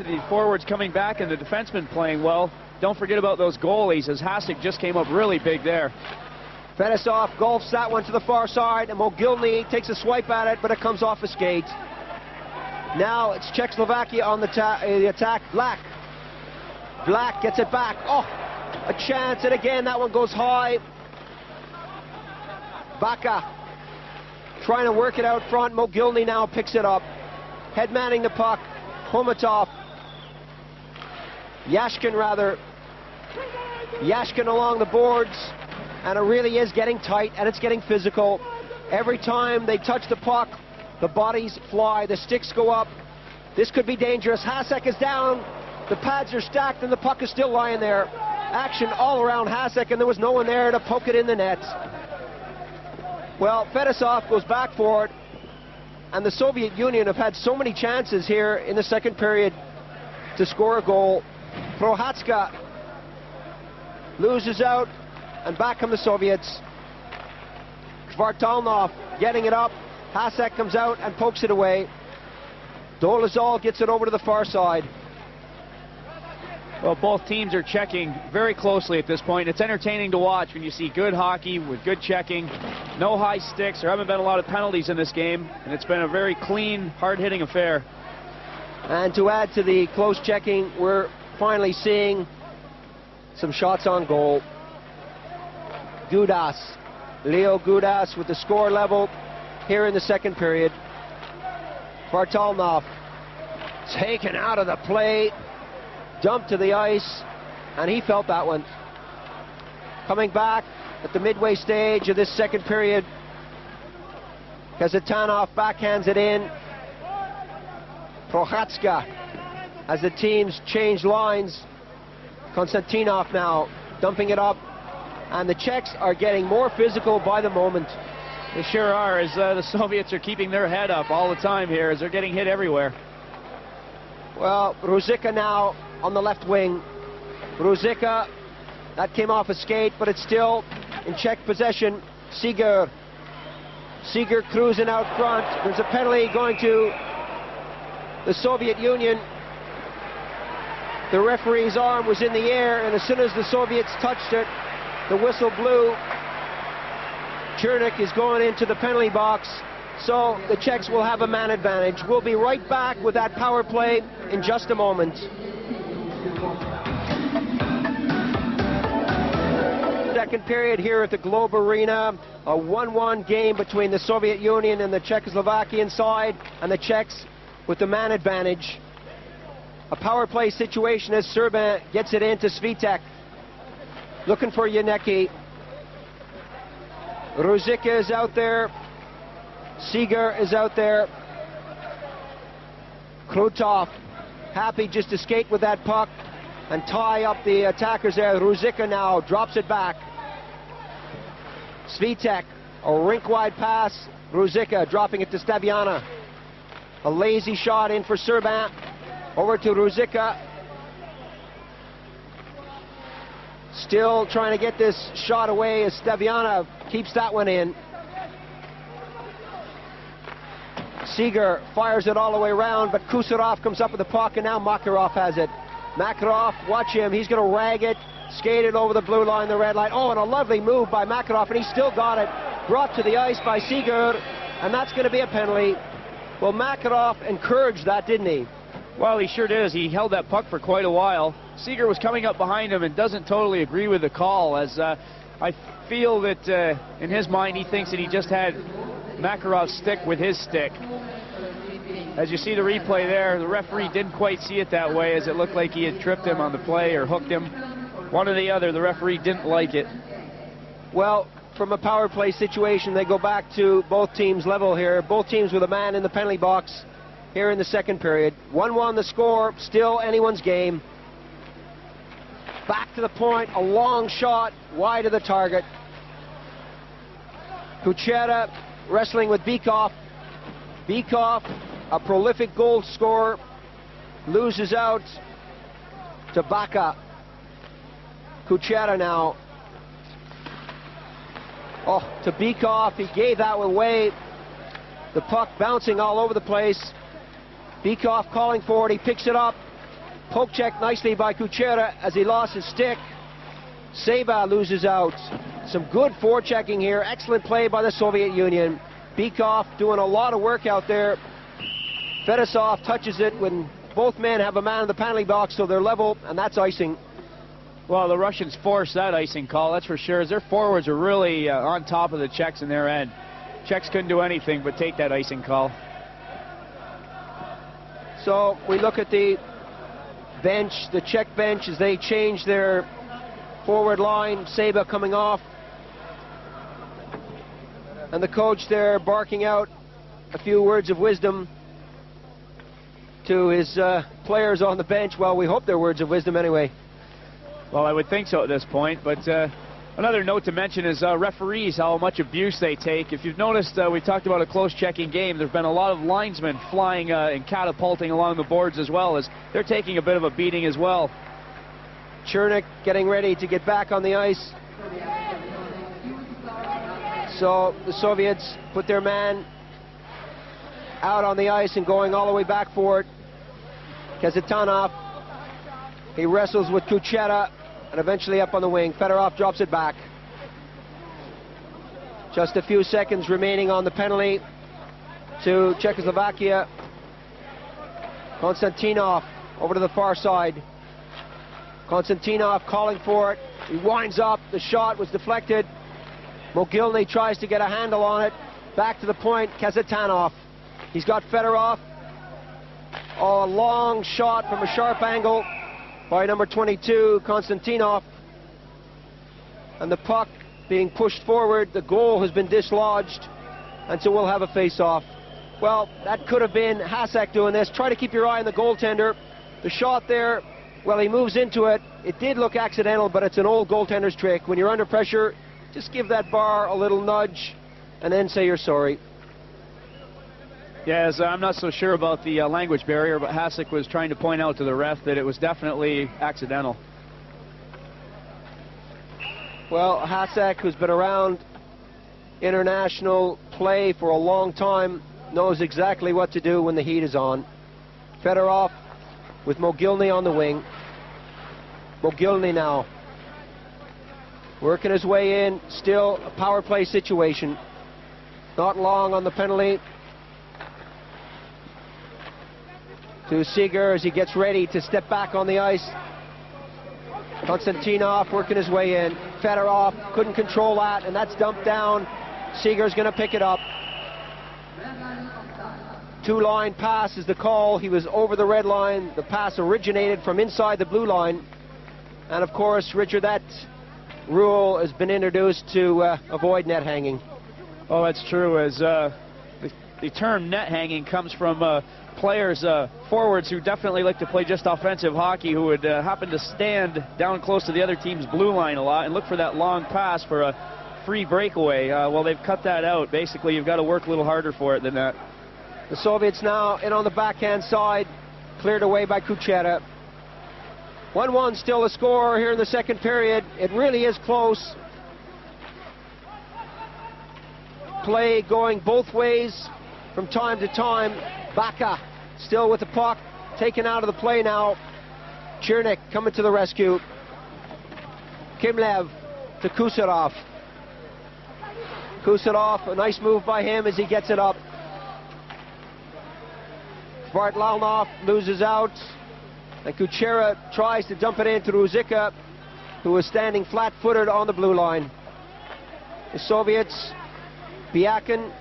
the forwards coming back and the defensemen playing well. Don't forget about those goalies, as Hasek just came up really big there. Fetisov golfs that one to the far side, and Mogilny takes a swipe at it, but it comes off a skate. Now it's Czechoslovakia on the attack. Black gets it back. Oh, a chance, and again that one goes high. Baka trying to work it out front. Mogilny now picks it up. Headmanning the puck. Homatov. Yashkin along the boards, and it really is getting tight, and it's getting physical. Every time they touch the puck, the bodies fly, the sticks go up. This could be dangerous. Hasek is down, the pads are stacked, and the puck is still lying there. Action all around Hasek, and there was no one there to poke it in the net. Well, Fetisov goes back for it, and the Soviet Union have had so many chances here in the second period to score a goal. Prohatska loses out, and back come the Soviets. Kvartalnov getting it up. Hasek comes out and pokes it away. Dolezal gets it over to the far side. Well, both teams are checking very closely at this point. It's entertaining to watch when you see good hockey with good checking. No high sticks. There haven't been a lot of penalties in this game, and it's been a very clean, hard-hitting affair. And to add to the close checking, we're finally seeing some shots on goal. Gudas, Leo Gudas with the score level here in the second period. Kvartalnov taken out of the play, dumped to the ice, and he felt that one. Coming back at the midway stage of this second period, Kazatanov backhands it in. Prohatska, as the teams change lines. Konstantinov now dumping it up, and the Czechs are getting more physical by the moment. They sure are, as the Soviets are keeping their head up all the time here, as they're getting hit everywhere. Well, Ruzicka now on the left wing. Ruzicka, that came off a skate, but it's still in Czech possession. Seeger cruising out front. There's a penalty going to the Soviet Union. The referee's arm was in the air, and as soon as the Soviets touched it, the whistle blew. Chernik is going into the penalty box, so the Czechs will have a man advantage. We'll be right back with that power play in just a moment. Second period here at the Globe Arena, a 1-1 game between the Soviet Union and the Czechoslovakian side, and the Czechs with the man advantage. A power play situation as Serban gets it into Svitek. Looking for Yanecki. Ruzicka is out there. Seeger is out there. Krutov happy just to skate with that puck and tie up the attackers there. Ruzicka now drops it back. Svitek, a rink-wide pass. Ruzicka dropping it to Staviana. A lazy shot in for Serban. Over to Ruzicka. Still trying to get this shot away as Staviana keeps that one in. Seeger fires it all the way around, but Kusarov comes up with the puck, and now Makarov has it. Makarov, watch him, he's going to rag it, skate it over the blue line, the red line. Oh, and a lovely move by Makarov, and he still got it. Brought to the ice by Seeger, and that's going to be a penalty. Well, Makarov encouraged that, didn't he? Well, he sure did. He held that puck for quite a while. Seeger was coming up behind him and doesn't totally agree with the call, as I feel that in his mind he thinks that he just had Makarov's stick with his stick. As you see the replay there, the referee didn't quite see it that way, as it looked like he had tripped him on the play or hooked him. One or the other, the referee didn't like it. Well, from a power play situation, they go back to both teams level here. Both teams with a man in the penalty box here in the second period. 1-1 the score, still anyone's game. Back to the point, a long shot wide of the target. Kuchera wrestling with Bykov. Bykov, a prolific goal scorer, loses out to Baka. Kuchera now. Oh, to Bykov, he gave that one away. The puck bouncing all over the place. Bykov calling for it, he picks it up. Poke check nicely by Kuchera as he lost his stick. Seba loses out. Some good forechecking here. Excellent play by the Soviet Union. Bykov doing a lot of work out there. Fedosov touches it when both men have a man in the penalty box, so they're level, and that's icing. Well, the Russians forced that icing call, that's for sure, as their forwards are really on top of the Czechs in their end. Czechs couldn't do anything but take that icing call. So we look at the bench, the Czech bench, as they change their forward line. Seba coming off. And the coach there barking out a few words of wisdom to his players on the bench. Well, we hope they're words of wisdom anyway. Well, I would think so at this point, but another note to mention is referees, how much abuse they take. If you've noticed, we talked about a close checking game. There's been a lot of linesmen flying and catapulting along the boards as well, as they're taking a bit of a beating as well. Chernik getting ready to get back on the ice. So the Soviets put their man out on the ice and going all the way back for it. Kazetanov, he wrestles with Kuchera and eventually up on the wing. Fedorov drops it back. Just a few seconds remaining on the penalty to Czechoslovakia. Konstantinov over to the far side. Konstantinov calling for it. He winds up. The shot was deflected. Mogilny tries to get a handle on it. Back to the point, Kazetanov. He's got Fedorov. Oh, a long shot from a sharp angle by number 22, Konstantinov. And the puck being pushed forward. The goal has been dislodged, and so we'll have a face-off. Well, that could have been Hasek doing this. Try to keep your eye on the goaltender. The shot there, well, he moves into it. It did look accidental, but it's an old goaltender's trick. When you're under pressure, just give that bar a little nudge and then say you're sorry. Yes, I'm not so sure about the language barrier, but Hasek was trying to point out to the ref that it was definitely accidental. Well, Hasek, who's been around international play for a long time, knows exactly what to do when the heat is on. Fedorov with Mogilny on the wing. Mogilny now working his way in. Still a power play situation. Not long on the penalty to Seeger as he gets ready to step back on the ice. Konstantinov working his way in. Fedorov couldn't control that, and that's dumped down. Seeger's going to pick it up. Two-line pass is the call. He was over the red line. The pass originated from inside the blue line. And of course, Richard, that rule has been introduced to avoid net hanging. Oh, that's true. As the term net hanging comes from players, forwards who definitely like to play just offensive hockey, who would happen to stand down close to the other team's blue line a lot and look for that long pass for a free breakaway. Well, they've cut that out. Basically, you've got to work a little harder for it than that. The Soviets now in on the backhand side, cleared away by Kuchera. 1-1 still a score here in the second period. It really is close. Play going both ways from time to time. Baka still with the puck, taken out of the play now. Chernik coming to the rescue. Kimlev to Kuserov. Kuserov, a nice move by him as he gets it up. Vartlalnov loses out, and Kuchera tries to dump it into Ruzicka, who is standing flat-footed on the blue line. The Soviets, Biakin,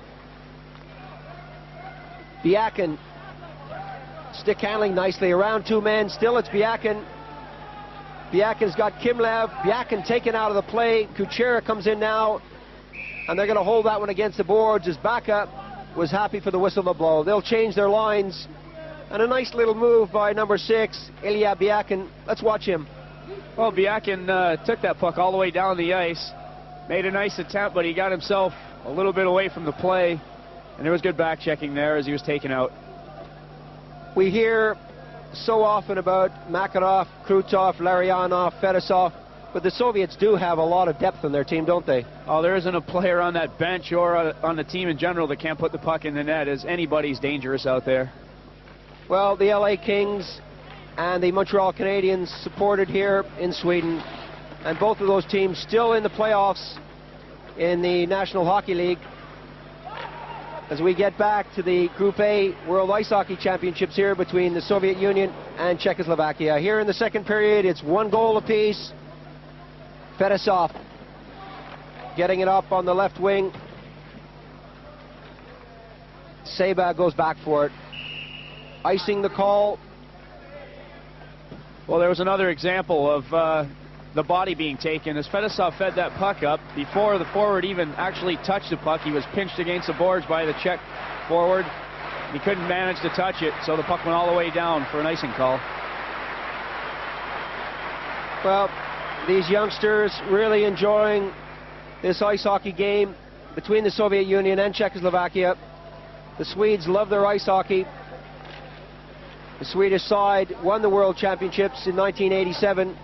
stick handling nicely around two men. Still it's Biakin. Biakin's got Kimlev. Biakin taken out of the play. Kuchera comes in now, and they're going to hold that one against the boards as Baka was happy for the whistle to blow. They'll change their lines. And a nice little move by number 6, Ilya Biakin. Let's watch him. Well, Biakin took that puck all the way down the ice. Made a nice attempt, but he got himself a little bit away from the play. And there was good back checking there as he was taken out. We hear so often about Makarov, Krutov, Larionov, Fedosov, but the Soviets do have a lot of depth in their team, don't they? Oh, there isn't a player on that bench or on the team in general that can't put the puck in the net, as anybody's dangerous out there. Well, the LA Kings and the Montreal Canadiens, supported here in Sweden. And both of those teams still in the playoffs in the National Hockey League. As we get back to the Group A World Ice Hockey Championships here between the Soviet Union and Czechoslovakia. Here in the second period, it's 1 goal apiece. Fedosov getting it up on the left wing. Seba goes back for it. Icing the call. Well, there was another example of the body being taken. As Fedosov fed that puck up, before the forward even actually touched the puck, he was pinched against the boards by the Czech forward. He couldn't manage to touch it, so the puck went all the way down for an icing call. Well, these youngsters really enjoying this ice hockey game between the Soviet Union and Czechoslovakia. The Swedes love their ice hockey. The Swedish side won the World Championships in 1987.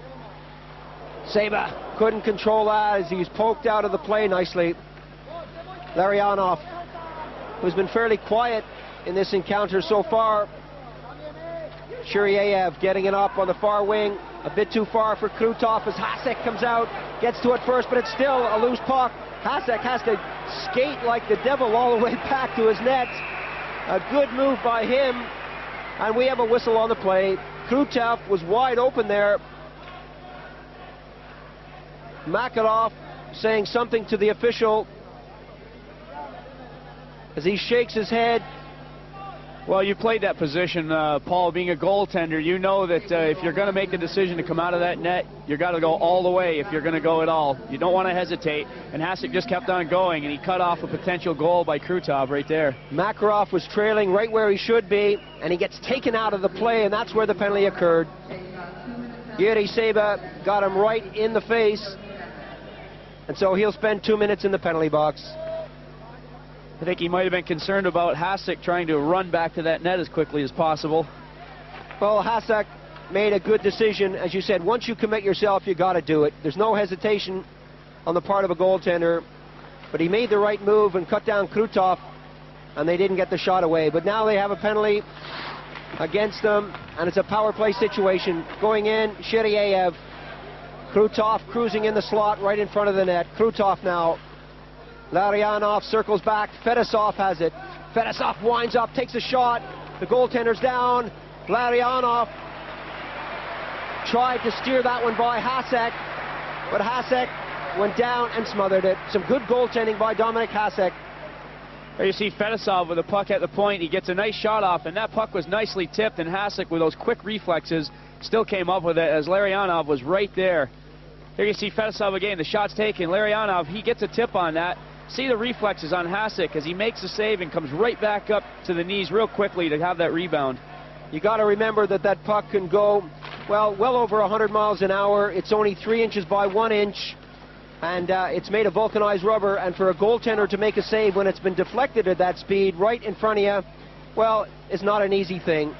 Seba couldn't control that as he was poked out of the play nicely. Larionov, who's been fairly quiet in this encounter so far. Shiryaev getting it up on the far wing. A bit too far for Krutov as Hasek comes out, gets to it first, but it's still a loose puck. Hasek has to skate like the devil all the way back to his net. A good move by him, and we have a whistle on the play. Krutov was wide open there. Makarov saying something to the official as he shakes his head. Well, you played that position, Paul, being a goaltender. You know that if you're going to make the decision to come out of that net, you've got to go all the way if you're going to go at all. You don't want to hesitate. And Hasek just kept on going, and he cut off a potential goal by Krutov right there. Makarov was trailing right where he should be, and he gets taken out of the play, and that's where the penalty occurred. Yuri Seba got him right in the face, and so he'll spend 2 minutes in the penalty box. I think he might have been concerned about Hasek trying to run back to that net as quickly as possible. Well, Hasek made a good decision. As you said, once you commit yourself, you got to do it. There's no hesitation on the part of a goaltender. But he made the right move and cut down Krutov, and they didn't get the shot away. But now they have a penalty against them, and it's a power play situation. Going in, Shiryaev. Krutov cruising in the slot right in front of the net. Krutov now. Larionov circles back. Fedosov has it. Fedosov winds up, takes a shot. The goaltender's down. Larionov tried to steer that one by Hasek, but Hasek went down and smothered it. Some good goaltending by Dominik Hasek. There you see Fedosov with the puck at the point. He gets a nice shot off, and that puck was nicely tipped, and Hasek, with those quick reflexes, still came up with it as Larionov was right there. Here you see Fedosov again. The shot's taken. Larionov, he gets a tip on that. See the reflexes on Hasek as he makes the save and comes right back up to the knees real quickly to have that rebound. You got to remember that that puck can go, well over 100 miles an hour. It's only 3 inches by 1 inch, and it's made of vulcanized rubber. And for a goaltender to make a save when it's been deflected at that speed right in front of you, well, it's not an easy thing.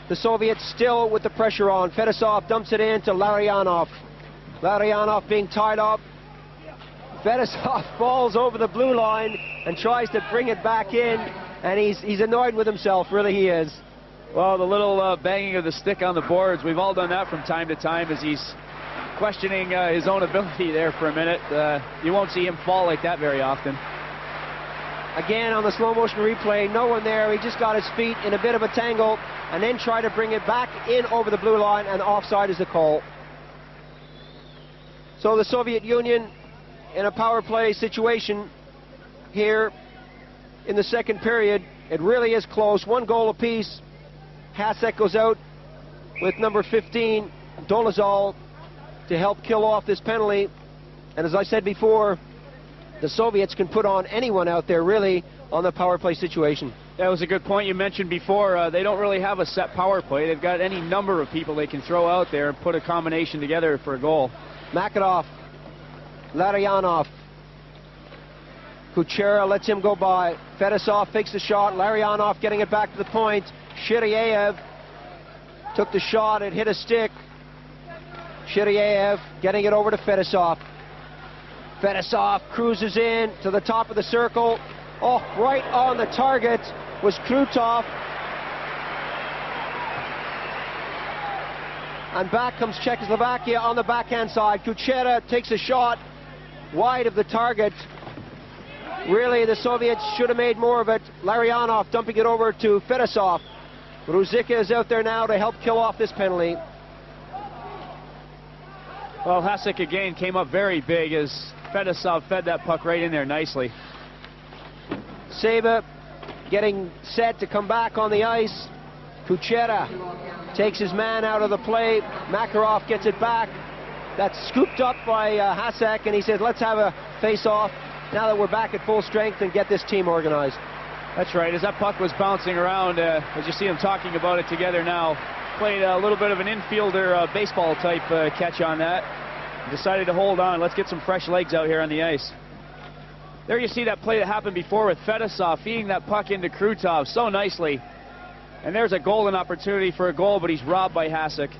The Soviets still with the pressure on. Fedosov dumps it in to Larionov. Larionov being tied up. Fedosov falls over the blue line and tries to bring it back in, and he's annoyed with himself, really he is. Well, the little banging of the stick on the boards, we've all done that from time to time as he's questioning his own ability there for a minute. You won't see him fall like that very often. Again, on the slow motion replay, no one there. He just got his feet in a bit of a tangle and then tried to bring it back in over the blue line, and offside is the call. So the Soviet Union in a power play situation here in the second period. It really is close. 1 goal apiece. Hasek goes out with number 15, Dolezal, to help kill off this penalty. And as I said before, the Soviets can put on anyone out there, really, on the power play situation. That was a good point you mentioned before. They don't really have a set power play. They've got any number of people they can throw out there and put a combination together for a goal. Makarov. Larionov. Kuchera lets him go by. Fedosov fakes the shot. Larionov getting it back to the point. Shiryaev took the shot. It hit a stick. Shiryaev getting it over to Fedosov. Fedosov cruises in to the top of the circle. Oh, right on the target was Krutov. And back comes Czechoslovakia on the backhand side. Kuchera takes a shot wide of the target. Really, the Soviets should have made more of it. Larionov dumping it over to Fedosov. Ruzicka is out there now to help kill off this penalty. Well, Hasek again came up very big as Fedosov fed that puck right in there nicely. Seba getting set to come back on the ice. Kuchera takes his man out of the play. Makarov gets it back. That's scooped up by Hasek, and he says, let's have a face-off now that we're back at full strength and get this team organized. That's right. As that puck was bouncing around, as you see them talking about it together now, played a little bit of an infielder baseball-type catch on that. Decided to hold on. Let's get some fresh legs out here on the ice. There you see that play that happened before with Fedosov feeding that puck into Krutov so nicely. And there's a golden opportunity for a goal, but he's robbed by Hasek.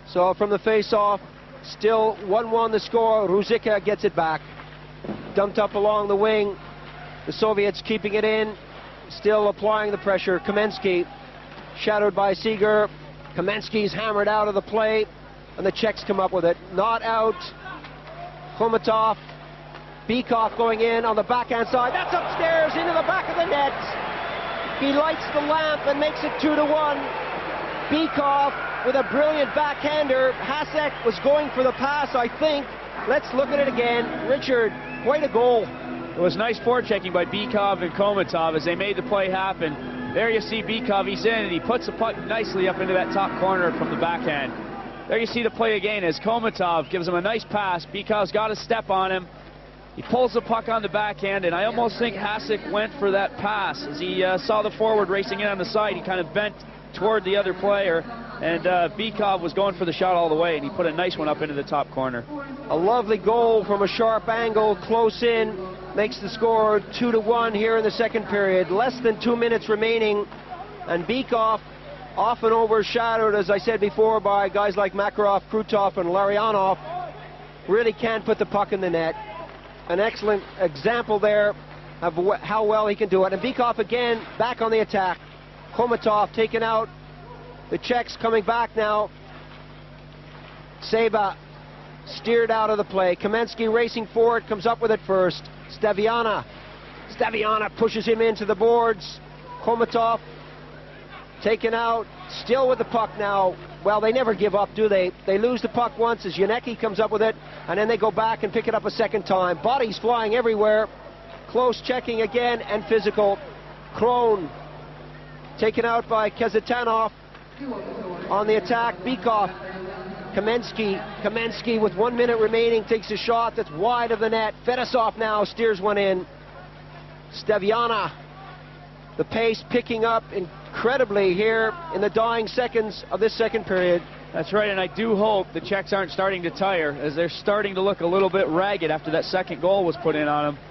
So from the face-off, still 1-1 the score. Ruzicka gets it back. Dumped up along the wing. The Soviets keeping it in, still applying the pressure. Kamensky, shadowed by Seeger. Kamensky's hammered out of the play, and the Czechs come up with it. Not out. Khomatov. Bykov going in on the backhand side. That's upstairs into the back of the net. He lights the lamp and makes it 2-1. Bykov with a brilliant backhander. Hasek was going for the pass, I think. Let's look at it again. Richard, quite a goal. It was nice forechecking by Bykov and Khomatov as they made the play happen. There you see Bykov, he's in, and he puts the puck nicely up into that top corner from the backhand. There you see the play again as Khomatov gives him a nice pass. Bykov's got a step on him. He pulls the puck on the backhand, and I almost think Hasek went for that pass. As he saw the forward racing in on the side, he kind of bent toward the other player, and Bykov was going for the shot all the way, and he put a nice one up into the top corner. A lovely goal from a sharp angle, close in, makes the score 2-1 here in the second period. Less than 2 minutes remaining, and Bykov, often overshadowed, as I said before, by guys like Makarov, Krutov, and Larionov, really can't put the puck in the net. An excellent example there of how well he can do it. And Bykov again back on the attack. Khomatov taken out. The Czechs coming back now. Seba steered out of the play. Kamensky racing forward, comes up with it first. Staviana pushes him into the boards. Khomatov taken out, still with the puck now. Well, they never give up, do they? They lose the puck once as Yanecki comes up with it, and then they go back and pick it up a second time. Bodies flying everywhere. Close checking again, and physical. Kron taken out by Kazatanov. On the attack, Bykov. Kamensky with 1 minute remaining takes a shot that's wide of the net. Fedosov now steers one in. Staviana. The pace picking up incredibly here in the dying seconds of this second period. That's right, and I do hope the Czechs aren't starting to tire, as they're starting to look a little bit ragged after that second goal was put in on them.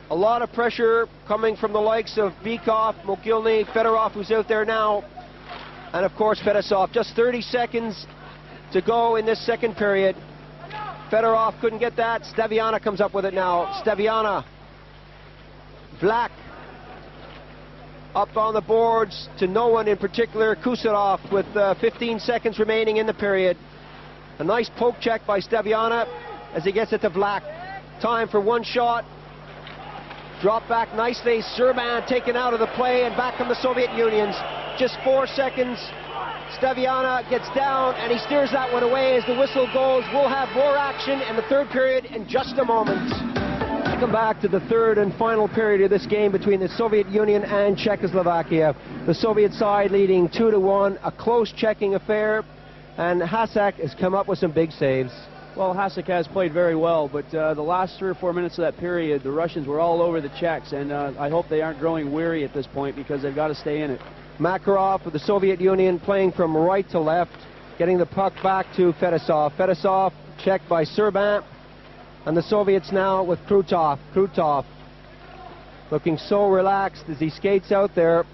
A lot of pressure coming from the likes of Bykov, Mogilny, Fedorov, who's out there now, and of course Fedosov. Just 30 seconds to go in this second period. Fedorov couldn't get that. Staviana comes up with it now. Staviana. Vlak. Up on the boards to no one in particular. Kusarov with 15 seconds remaining in the period. A nice poke check by Staviana as he gets it to Vlak. Time for one shot. Drop back nicely. Serban taken out of the play, and back from the Soviet Unions. Just 4 seconds. Staviana gets down, and he steers that one away as the whistle goes. We'll have more action in the third period in just a moment. Welcome back to the third and final period of this game between the Soviet Union and Czechoslovakia. The Soviet side leading 2-1, a close checking affair, and Hasek has come up with some big saves. Well, Hasek has played very well, but the last 3 or 4 minutes of that period, the Russians were all over the Czechs, and I hope they aren't growing weary at this point because they've got to stay in it. Makarov of the Soviet Union playing from right to left, getting the puck back to Fedosov. Fedosov checked by Serban. And the Soviets now with Krutov. Krutov looking so relaxed as he skates out there.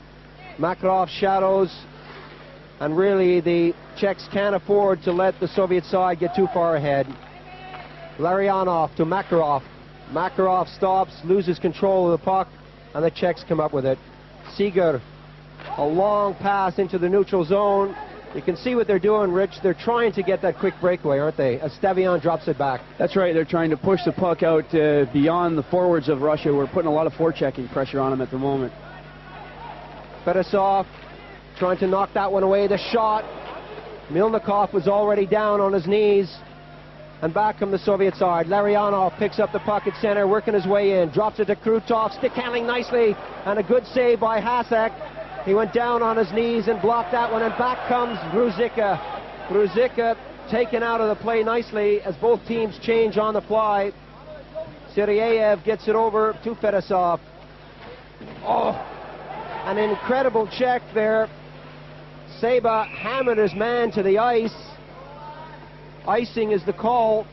Makarov shadows. And really the Czechs can't afford to let the Soviet side get too far ahead. Larionov to Makarov. Makarov stops, loses control of the puck, and the Czechs come up with it. Seeger, a long pass into the neutral zone. You can see what they're doing, Rich. They're trying to get that quick breakaway, aren't they? As Stavian drops it back. That's right. They're trying to push the puck out beyond the forwards of Russia. We're putting a lot of forechecking pressure on them at the moment. Fedosov trying to knock that one away. The shot. Milnikov was already down on his knees. And back from the Soviet side. Larionov picks up the puck at center, working his way in. Drops it to Krutov. Stick handling nicely. And a good save by Hasek. He went down on his knees and blocked that one, and back comes Gruzicka. Gruzicka taken out of the play nicely as both teams change on the fly. Siriev gets it over to Fedosov. Oh, an incredible check there. Seba hammered his man to the ice. Icing is the call.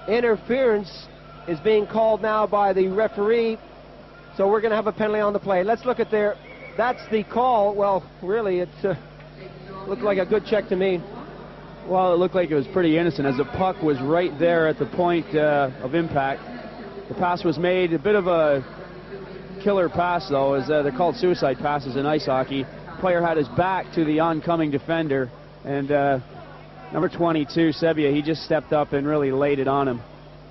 Interference is being called now by the referee. So we're going to have a penalty on the play. Let's look at there. That's the call. Well, really, it looked like a good check to me. Well, it looked like it was pretty innocent as the puck was right there at the point of impact. The pass was made. A bit of a killer pass, though, as they're called suicide passes in ice hockey. The player had his back to the oncoming defender, and number 22, Sebia, he just stepped up and really laid it on him.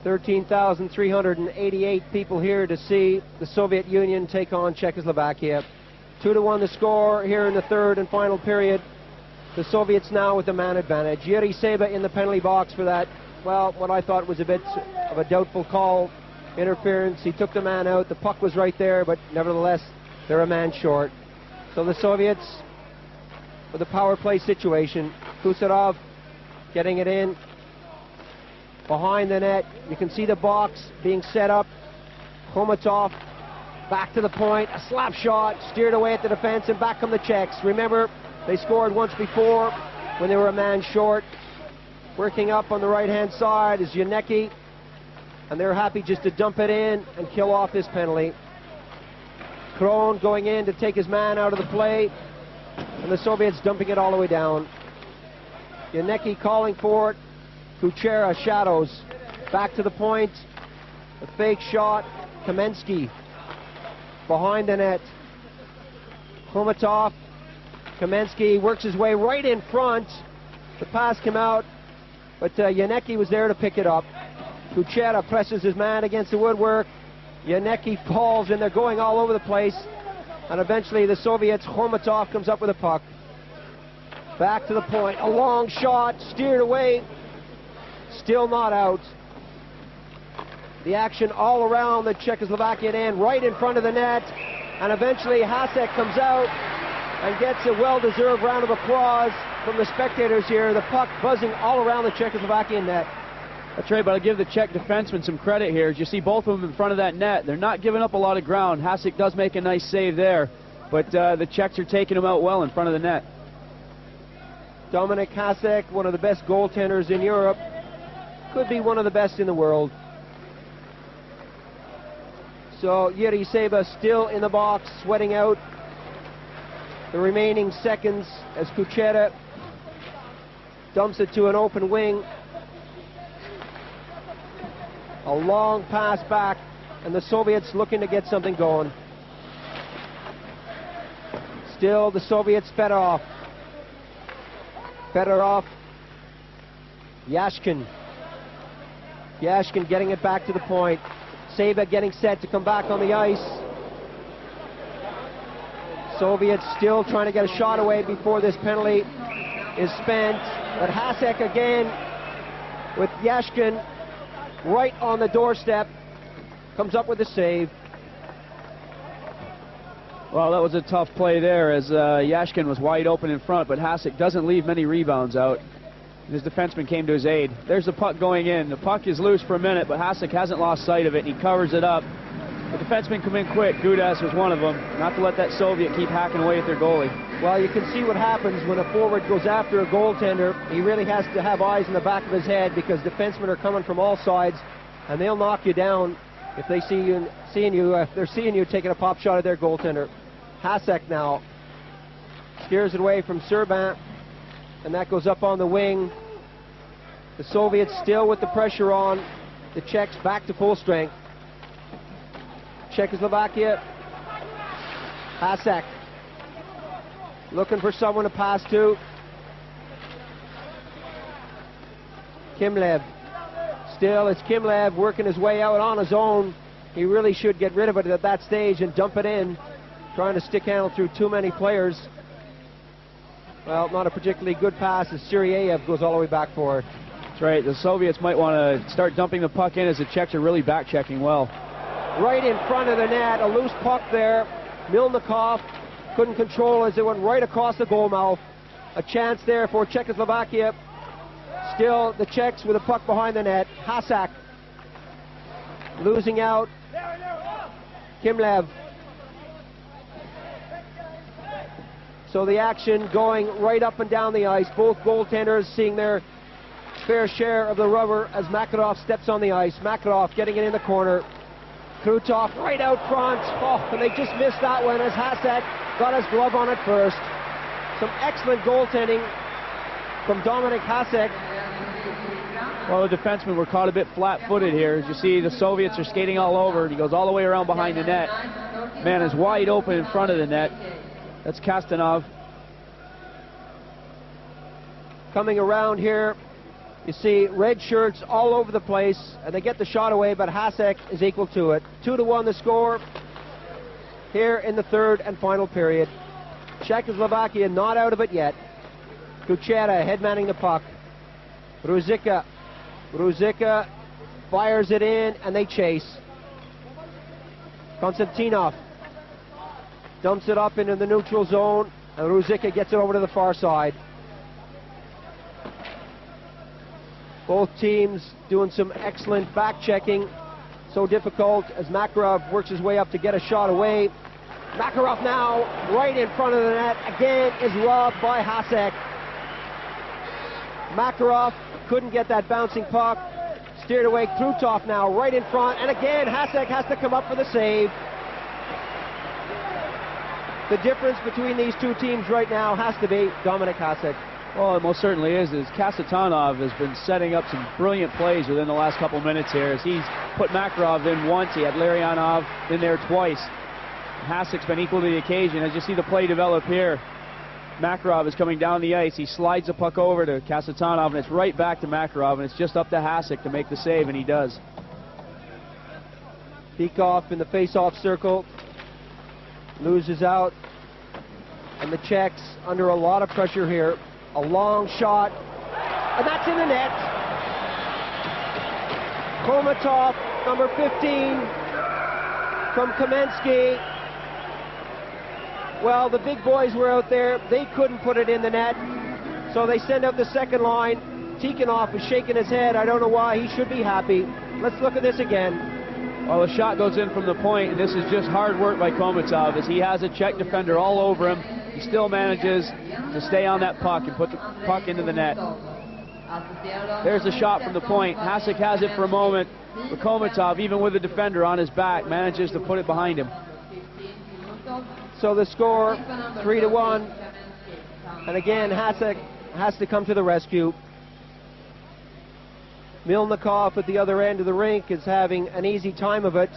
13,388 people here to see the Soviet Union take on Czechoslovakia. 2-1 the score here in the third and final period. The Soviets now with the man advantage. Yuri Seba in the penalty box for that, well, what I thought was a bit of a doubtful call. Interference. He took the man out. The puck was right there, but nevertheless, they're a man short. So the Soviets with a power play situation. Kusarov getting it in. Behind the net, you can see the box being set up. Khomatov back to the point, a slap shot, steered away at the defense, and back come the Czechs. Remember, they scored once before when they were a man short. Working up on the right-hand side is Yanecki, and they're happy just to dump it in and kill off this penalty. Kron going in to take his man out of the play, and the Soviets dumping it all the way down. Yanecki calling for it. Kuchera shadows. Back to the point. A fake shot. Kamensky behind the net. Khomatov. Kamensky works his way right in front. The pass came out, but Yanecki was there to pick it up. Kuchera presses his man against the woodwork. Yanecki falls, and they're going all over the place. And eventually the Soviets, Khomatov comes up with a puck. Back to the point. A long shot, steered away. Still not out. The action all around the Czechoslovakian end, right in front of the net. And eventually Hasek comes out and gets a well-deserved round of applause from the spectators here. The puck buzzing all around the Czechoslovakian net. That's right, but I'll give the Czech defenseman some credit here. As you see both of them in front of that net, they're not giving up a lot of ground. Hasek does make a nice save there, but the Czechs are taking him out well in front of the net. Dominik Hasek, one of the best goaltenders in Europe. Could be one of the best in the world. So Yuri Seba still in the box, sweating out the remaining seconds as Kuchera dumps it to an open wing. A long pass back, and the Soviets looking to get something going. Still the Soviets. Fedorov. Fedorov. Yashkin. Yashkin getting it back to the point. Seba getting set to come back on the ice. Soviets still trying to get a shot away before this penalty is spent. But Hasek again with Yashkin right on the doorstep. Comes up with a save. Well, that was a tough play there as Yashkin was wide open in front, but Hasek doesn't leave many rebounds out. His defenseman came to his aid. There's the puck going in. The puck is loose for a minute, but Hasek hasn't lost sight of it, and he covers it up. The defensemen come in quick. Gudas was one of them. Not to let that Soviet keep hacking away at their goalie. Well, you can see what happens when a forward goes after a goaltender. He really has to have eyes in the back of his head because defensemen are coming from all sides, and they'll knock you down if they see you, if they're seeing you taking a pop shot at their goaltender. Hasek now steers it away from Serban, and that goes up on the wing. The Soviets still with the pressure on. The Czechs back to full strength. Czechoslovakia. Hasek. Looking for someone to pass to. Kimlev. Still, it's Kimlev working his way out on his own. He really should get rid of it at that stage and dump it in. Trying to stick handle through too many players. Well, not a particularly good pass as Siriev goes all the way back for it. That's right. The Soviets might want to start dumping the puck in as the Czechs are really back-checking well. Right in front of the net, a loose puck there. Milnikov couldn't control as it went right across the goal mouth. A chance there for Czechoslovakia. Still the Czechs with a puck behind the net. Hasak losing out. Kimlev. So the action going right up and down the ice. Both goaltenders seeing their fair share of the rubber as Makarov steps on the ice. Makarov getting it in the corner. Krutov right out front. Oh, and they just missed that one as Hasak got his glove on it first. Some excellent goaltending from Dominik Hasek. Well, the defensemen were caught a bit flat-footed here. As you see, the Soviets are skating all over. He goes all the way around behind the net. Man is wide open in front of the net. That's Kastanov. Coming around here, you see red shirts all over the place, and they get the shot away, but Hasek is equal to it. 2-1 the score here in the third and final period. Czechoslovakia not out of it yet. Kuchera headmanning the puck. Ruzicka. Ruzicka fires it in, and they chase. Konstantinov dumps it up into the neutral zone, and Ruzicka gets it over to the far side. Both teams doing some excellent back-checking. So difficult as Makarov works his way up to get a shot away. Makarov now right in front of the net. Again is robbed by Hasek. Makarov couldn't get that bouncing puck. Steered away. Krutov now right in front. And again, Hasek has to come up for the save. The difference between these two teams right now has to be Dominik Hasek. Well, it most certainly is. Kasatonov has been setting up some brilliant plays within the last couple minutes here. As he's put Makarov in once, he had Larionov in there twice. Hasek's been equal to the occasion. As you see the play develop here, Makarov is coming down the ice. He slides the puck over to Kasatonov, and it's right back to Makarov, and it's just up to Hasek to make the save, and he does. Peikoff in the face-off circle. Loses out. And the Czechs under a lot of pressure here. A long shot, and that's in the net. Komatov, number 15, from Kamensky. Well, the big boys were out there. They couldn't put it in the net, so they send out the second line. Tikhonov is shaking his head. I don't know why. He should be happy. Let's look at this again. Well, the shot goes in from the point, and this is just hard work by Komatov, as he has a Czech defender all over him. He still manages to stay on that puck and put the puck into the net. There's the shot from the point. Hasek has it for a moment, but Komatov, even with the defender on his back, manages to put it behind him. So the score, 3-1. And again, Hasek has to come to the rescue. Milnikov at the other end of the rink is having an easy time of it.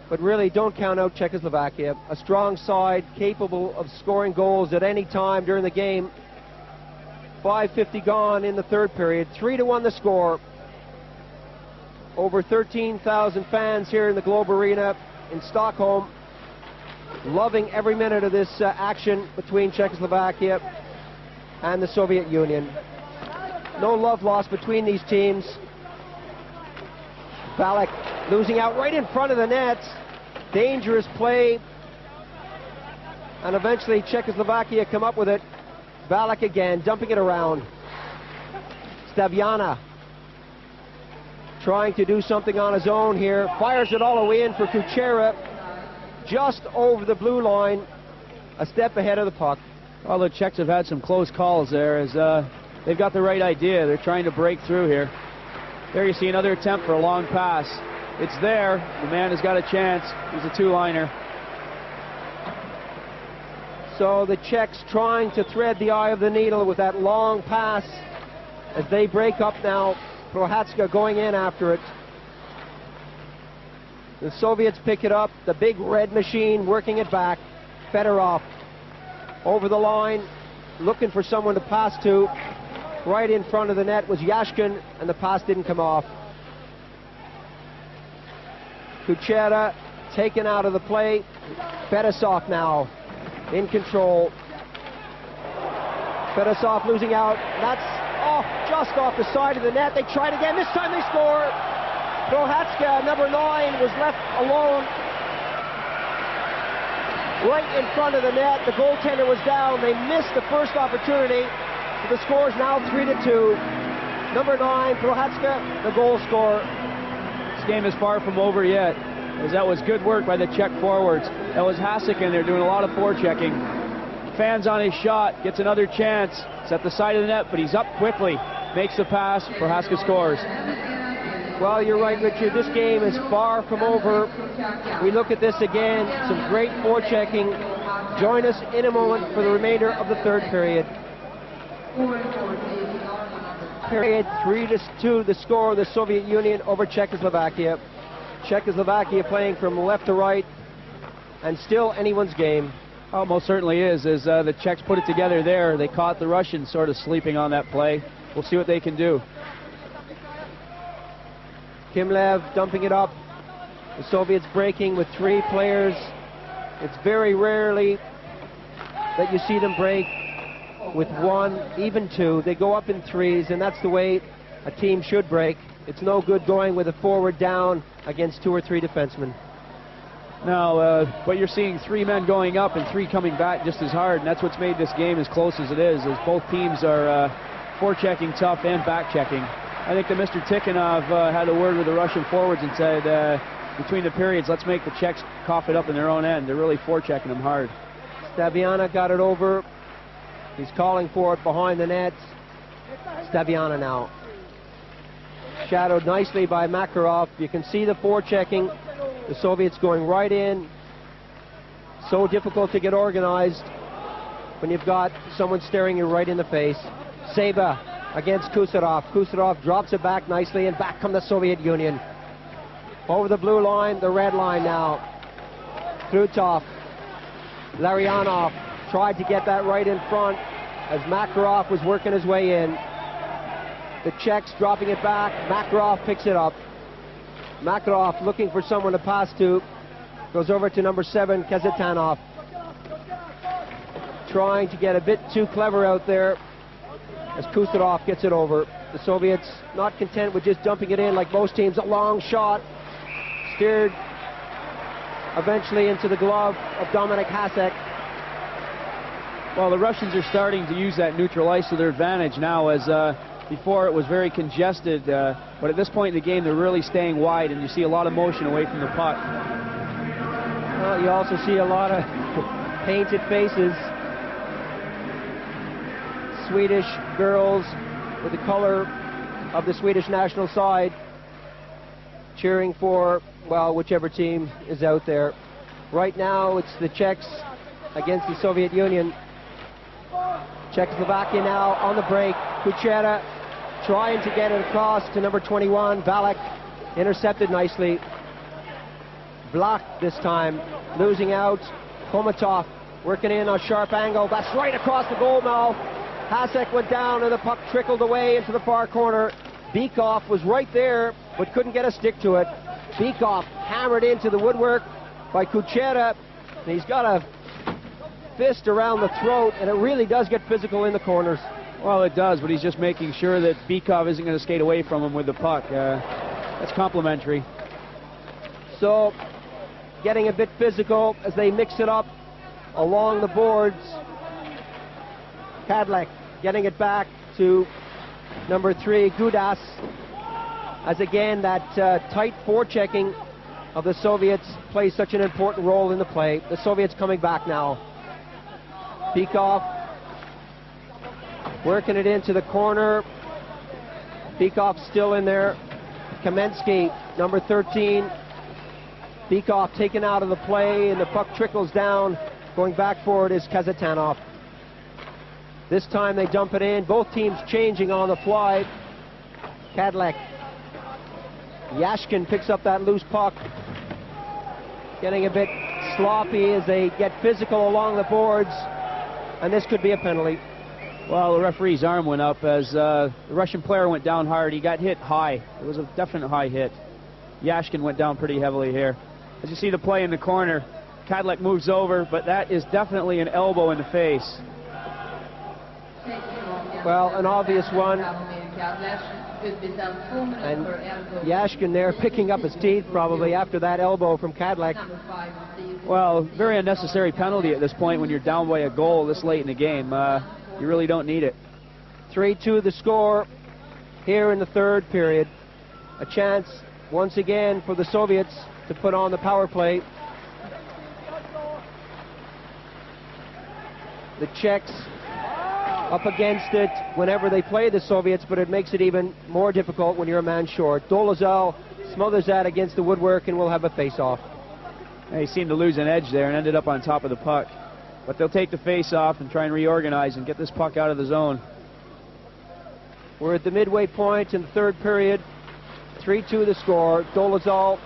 But really, don't count out Czechoslovakia. A strong side, capable of scoring goals at any time during the game. 5:50 gone in the third period. 3-1 the score. Over 13,000 fans here in the Globe Arena in Stockholm. Loving every minute of this action between Czechoslovakia and the Soviet Union. No love lost between these teams. Ballack losing out right in front of the nets. Dangerous play. And eventually Czechoslovakia come up with it. Ballack again, dumping it around. Staviana trying to do something on his own here. Fires it all the way in for Kuchera. Just over the blue line. A step ahead of the puck. Well, the Czechs have had some close calls there as they've got the right idea. They're trying to break through here. There you see another attempt for a long pass. It's there. The man has got a chance. He's a two-liner. So the Czechs trying to thread the eye of the needle with that long pass as they break up now. Prohatska going in after it. The Soviets pick it up. The big red machine working it back. Fedorov over the line, looking for someone to pass to. Right in front of the net was Yashkin, and the pass didn't come off. Kuchera taken out of the play. Fedosov now in control. Fedosov losing out. That's off, just off the side of the net. They tried again. This time they score. Prohatska, number 9, was left alone right in front of the net. The goaltender was down. They missed the first opportunity. So the score is now 3-2. Number 9, Prohatska, the goal scorer. This game is far from over yet, as that was good work by the Czech forwards. That was Hasek in there doing a lot of forechecking. Fans on his shot, gets another chance. It's at the side of the net, but he's up quickly. Makes the pass, Prohaska scores. Well, you're right, Richard. This game is far from over. We look at this again. Some great forechecking. Join us in a moment for the remainder of the third period. Period 3-2, the score of the Soviet Union over Czechoslovakia. Czechoslovakia playing from left to right, and still anyone's game. Oh, most certainly is. As the Czechs put it together there, they caught the Russians sort of sleeping on that play. We'll see what they can do. Kimlev dumping it up. The Soviets breaking with 3 players. It's very rarely that you see them break with 1, even 2. They go up in 3s, and that's the way a team should break. It's no good going with a forward down against 2 or 3 defensemen. No, but you're seeing 3 men going up and 3 coming back just as hard, and that's what's made this game as close as it is, as both teams are forechecking tough and back-checking. I think that Mr. Tikhonov had a word with the Russian forwards and said, between the periods, let's make the Czechs cough it up in their own end. They're really forechecking them hard. Staviana got it over. He's calling for it behind the net. Staviana now. Shadowed nicely by Makarov. You can see the forechecking. The Soviets going right in. So difficult to get organized when you've got someone staring you right in the face. Seba against Kusarov. Kusarov drops it back nicely, and back come the Soviet Union. Over the blue line, the red line now. Krutov. Larionov tried to get that right in front as Makarov was working his way in. The Czechs dropping it back. Makarov picks it up. Makarov looking for someone to pass to. Goes over to number 7, Kazetanov. Trying to get a bit too clever out there as Kusarov gets it over. The Soviets not content with just dumping it in like most teams. A long shot. Steered eventually into the glove of Dominik Hasek. Well, the Russians are starting to use that neutral ice to their advantage now, as before it was very congested, but at this point in the game they're really staying wide, and you see a lot of motion away from the puck. Well, you also see a lot of painted faces. Swedish girls with the color of the Swedish national side cheering for, well, whichever team is out there. Right now it's the Czechs against the Soviet Union. Czechoslovakia now on the break. Kuchera trying to get it across to number 21, Valek. Intercepted nicely. Blocked this time, losing out. Komatov working in a sharp angle. That's right across the goal mouth. Hasek went down and the puck trickled away into the far corner. Bykov was right there, but couldn't get a stick to it. Bykov hammered into the woodwork by Kuchera. He's got a fist around the throat, and it really does get physical in the corners. Well, it does, but he's just making sure that Bykov isn't going to skate away from him with the puck. That's complimentary. So, getting a bit physical as they mix it up along the boards. Kadlec getting it back to number 3, Gudas. As again, that tight forechecking of the Soviets plays such an important role in the play. The Soviets coming back now. Bykov working it into the corner. Bykov still in there. Kamensky, number 13. Bykov taken out of the play, and the puck trickles down. Going back for it is Kazetanov. This time they dump it in. Both teams changing on the fly. Kadlec. Yashkin picks up that loose puck. Getting a bit sloppy as they get physical along the boards. and this could be a penalty. Well, the referee's arm went up as the Russian player went down hard. He got hit high. It was a definite high hit. Yashkin went down pretty heavily here. As you see the play in the corner, Kadlec moves over, but that is definitely an elbow in the face. Well, an obvious one. And Yashkin there picking up his teeth probably after that elbow from Kadlec. Well, very unnecessary penalty at this point when you're down by a goal this late in the game. You really don't need it. 3-2 the score here in the third period. A chance once again for the Soviets to put on the power play. The Czechs up against it whenever they play the Soviets, but it makes it even more difficult when you're a man short. Dolezal smothers that against the woodwork and will have a face-off. He seemed to lose an edge there and ended up on top of the puck. But they'll take the face-off and try and reorganize and get this puck out of the zone. We're at the midway point in the third period. 3-2 the score. Dolezal.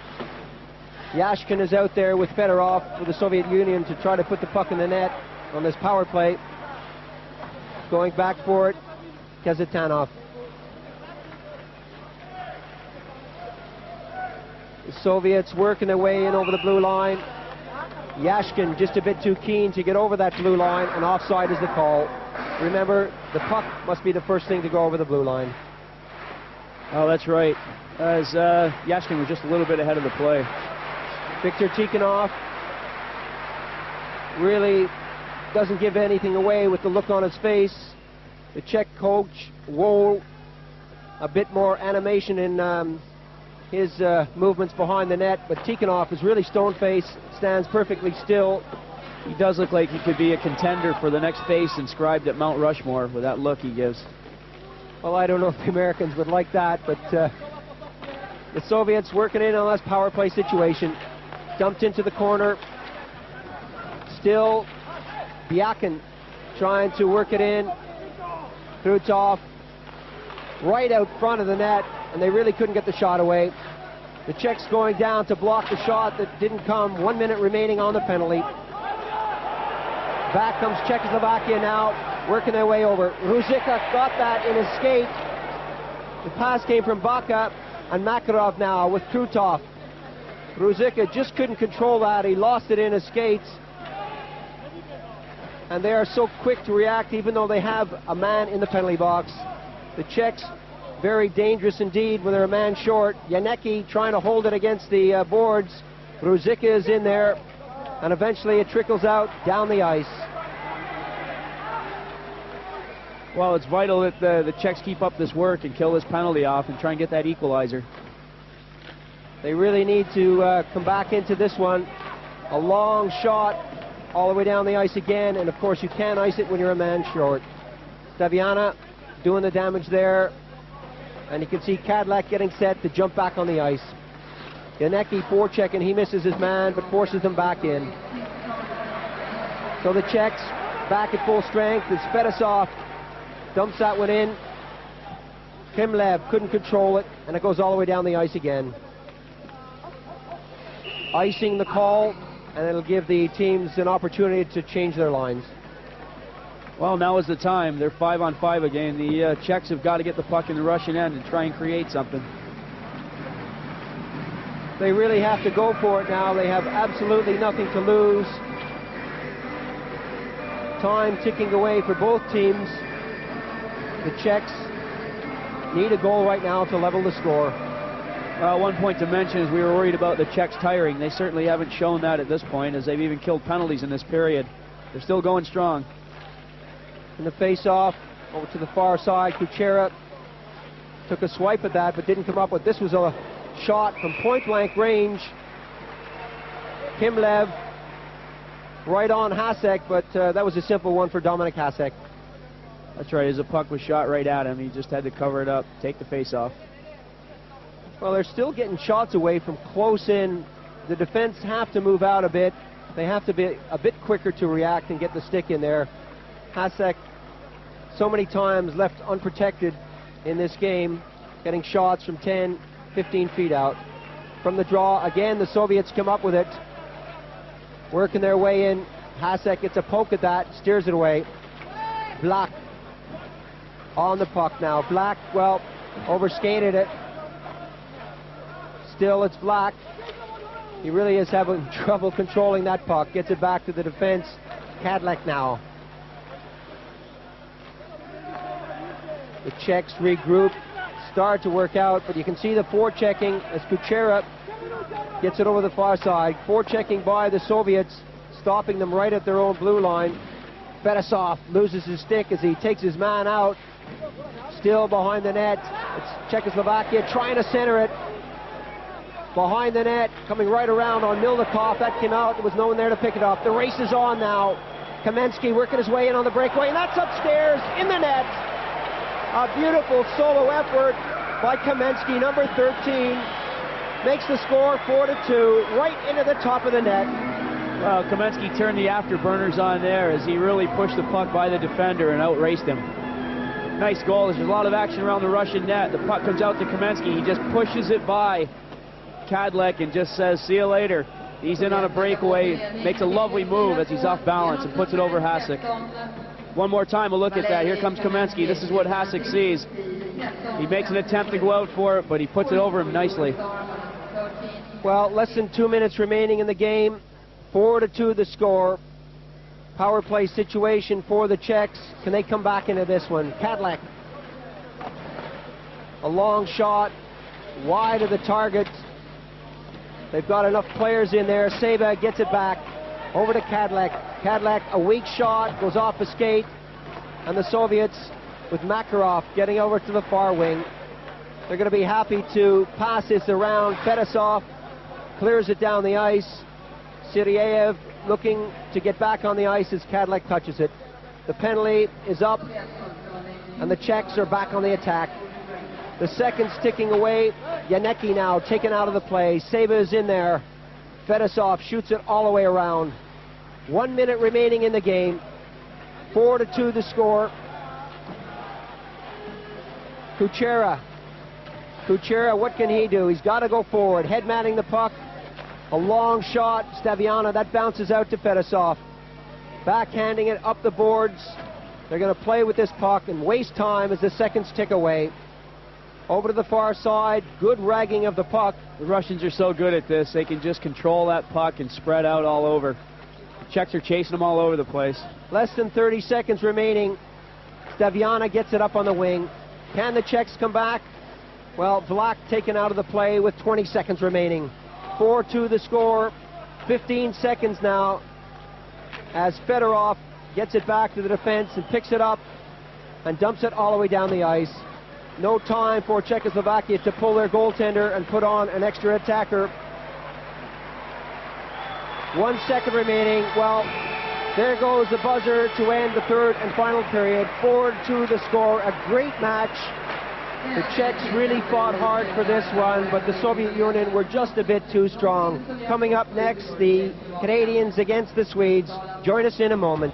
Yashkin is out there with Fedorov for the Soviet Union to try to put the puck in the net on this power play. Going back for it, Kazatanov. The Soviets working their way in over the blue line. Yashkin just a bit too keen to get over that blue line, and offside is the call. Remember, the puck must be the first thing to go over the blue line. Oh, that's right. As Yashkin was just a little bit ahead of the play. Viktor Tikhonov really doesn't give anything away with the look on his face. The Czech coach, Wohl, a bit more animation in his movements behind the net, but Tikhonov is really stone-faced, stands perfectly still. He does look like he could be a contender for the next face inscribed at Mount Rushmore with that look he gives. Well, I don't know if the Americans would like that, but the Soviets working in on this power play situation. Dumped into the corner. Still Biakin trying to work it in. Krutov right out front of the net, and they really couldn't get the shot away. The Czechs going down to block the shot that didn't come. 1 minute remaining on the penalty. Back comes Czechoslovakia now, working their way over. Ruzicka got that in his skate. The pass came from Baka and Makarov now with Krutov. Ruzicka just couldn't control that. He lost it in his skates. And they are so quick to react even though they have a man in the penalty box. The Czechs very dangerous indeed when they're a man short. Janecki trying to hold it against the boards. Ruzicka is in there, and eventually it trickles out down the ice. Well, it's vital that the Czechs keep up this work and kill this penalty off and try and get that equalizer. They really need to come back into this one. A long shot all the way down the ice again, and of course you can't ice it when you're a man short. Staviana doing the damage there, and you can see Kadlec getting set to jump back on the ice. Janecki forechecking, he misses his man but forces him back in. So the Czechs back at full strength as Fedosov dumps that one in. Kimlev couldn't control it, and it goes all the way down the ice again. Icing the call, and it'll give the teams an opportunity to change their lines. Well, now is the time. They're 5-on-5 again. The Czechs have got to get the puck in the Russian end and try and create something. They really have to go for it now. They have absolutely nothing to lose. Time ticking away for both teams. The Czechs need a goal right now to level the score. One point to mention is we were worried about the Czechs tiring. They certainly haven't shown that at this point, as they've even killed penalties in this period. They're still going strong. In the face-off, over to the far side, Kuchera took a swipe at that, but didn't come up with. This was a shot from point-blank range. Kimlev right on Hasek, but that was a simple one for Dominik Hasek. That's right, as the puck was shot right at him, he just had to cover it up, take the face-off. Well, they're still getting shots away from close in. The defense have to move out a bit. They have to be a bit quicker to react and get the stick in there. Hasek, so many times left unprotected in this game, getting shots from 10, 15 feet out. From the draw, again, the Soviets come up with it. Working their way in. Hasek gets a poke at that, steers it away. Black on the puck now. Black, well, overskated it. Still, it's Black. He really is having trouble controlling that puck. Gets it back to the defense. Kadlec now. The Czechs regroup, start to work out, but you can see the forechecking as Kuchera gets it over the far side. Forechecking by the Soviets, stopping them right at their own blue line. Fedosov loses his stick as he takes his man out. Still behind the net. It's Czechoslovakia trying to center it. Behind the net, coming right around on Milnikov. That came out. There was no one there to pick it up. The race is on now. Kamensky working his way in on the breakaway, and that's upstairs in the net. A beautiful solo effort by Kamensky, number 13. Makes the score 4-2, right into the top of the net. Well, Kamensky turned the afterburners on there as he really pushed the puck by the defender and outraced him. Nice goal. There's a lot of action around the Russian net. The puck comes out to Kamensky. He just pushes it by Kadlec and just says, see you later. He's in on a breakaway, makes a lovely move as he's off balance and puts it over Hasek. One more time, a look at that. Here comes Kamensky. This is what Hasek sees. He makes an attempt to go out for it, but he puts it over him nicely. Well, less than 2 minutes remaining in the game. 4-2 the score. Power play situation for the Czechs. Can they come back into this one? Kadlec. A long shot, wide of the target. They've got enough players in there. Seba gets it back over to Kadlec. Kadlec, a weak shot, goes off the skate. And the Soviets with Makarov getting over to the far wing. They're going to be happy to pass this around. Fedosov clears it down the ice. Siriev looking to get back on the ice as Kadlec touches it. The penalty is up, and the Czechs are back on the attack. The seconds ticking away. Janecki now taken out of the play. Seba is in there. Fedosov shoots it all the way around. 1 minute remaining in the game. 4-2 the score. Kuchera. Kuchera, what can he do? He's got to go forward. Head manning the puck. A long shot. Staviana, that bounces out to Fedosov. Backhanding it up the boards. They're going to play with this puck and waste time as the seconds tick away. Over to the far side, good ragging of the puck. The Russians are so good at this, they can just control that puck and spread out all over. The Czechs are chasing them all over the place. Less than 30 seconds remaining. Staviana gets it up on the wing. Can the Czechs come back? Well, Vlach taken out of the play with 20 seconds remaining. 4-2 the score. 15 seconds now as Fedorov gets it back to the defense and picks it up and dumps it all the way down the ice. No time for Czechoslovakia to pull their goaltender and put on an extra attacker. 1 second remaining. Well, there goes the buzzer to end the third and final period. 4-2 the score. A great match. The Czechs really fought hard for this one, but the Soviet Union were just a bit too strong. Coming up next, the Canadians against the Swedes. Join us in a moment.